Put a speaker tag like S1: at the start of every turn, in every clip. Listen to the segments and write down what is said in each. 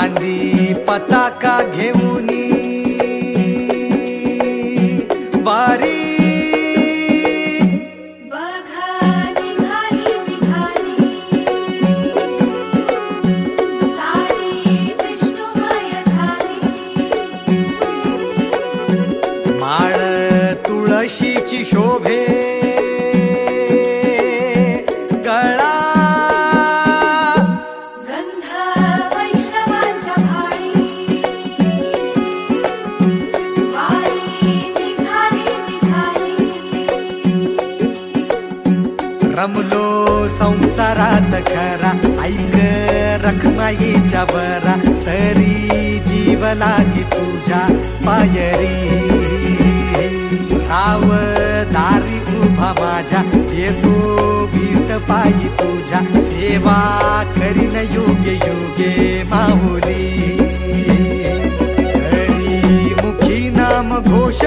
S1: चांदी पताका घेऊनी वारी माळ तुळशीची शोभे गळा
S2: गंध वैष्णवांच्या भाळी वारी निघाली
S1: रमलो संसारात खरा ऐक रखमाईच्या बरा तरी जीव लागी तुझ्या पायरी राव दारी उभा माझ्या येतो वीट पायी तुझ्या सेवा करीन योगे योगे माहुली हरी मुखी नाम घोष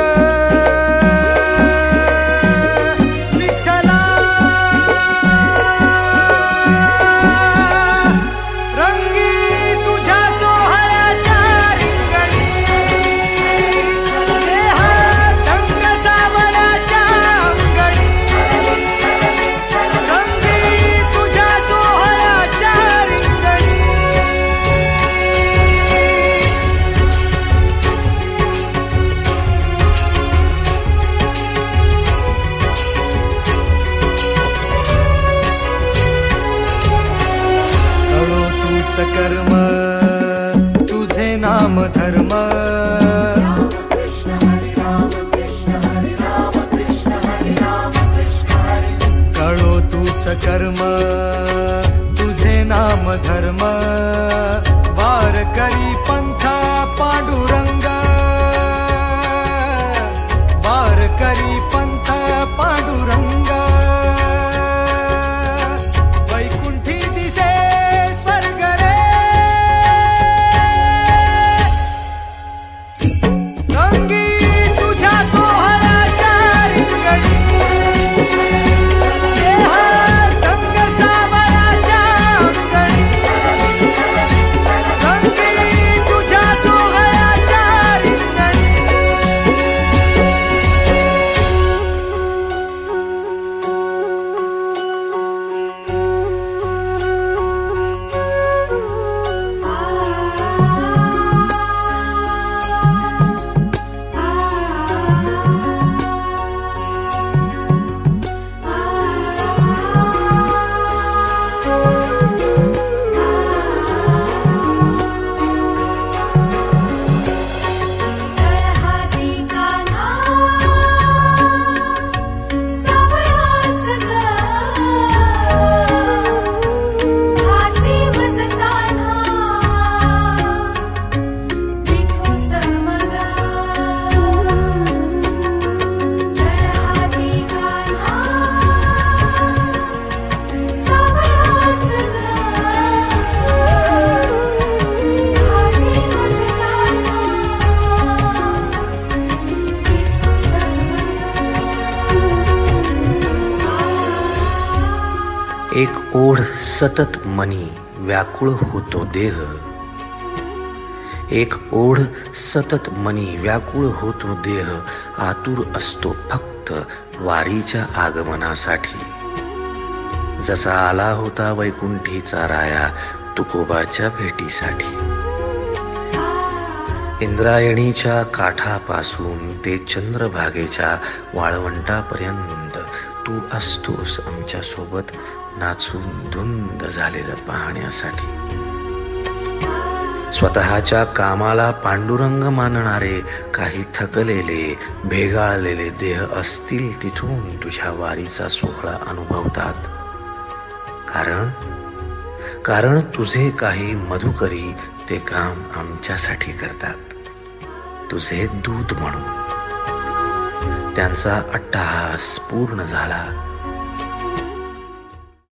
S1: कर्म तुझे नाम धर्म कळो तूच कर्म तुझे नाम धर्म वार करी पंथ पांडुरंग वार करी पंथ पांडुरंग
S3: एक ओढ सतत मनी व्याकुळ होतो देह एक ओढ सतत मनी व्याकुळ होतो देह आतुर असतो फक्त वारीच्या आगमनासाठी जसा आला होता वैकुंठीचा राया तुकोबाच्या भेटीसाठी इंद्रायणीच्या काठापासून ते चंद्रभागेच्या वाळवंटापर्यंत तू असतोस आमच्या सोबत नाचून धुंद झालेलं पाहण्यासाठी स्वतःच्या कामाला पांडुरंग मानणारे काही थकलेले भेगाळलेले देह असतील तिथून तुझ्या वारीचा सोहळा अनुभवतात कारण तुझे काही मधुकरी ते काम आमच्यासाठी करतात तुझे दूत म्हणून त्यांचा अट्टहास पूर्ण झाला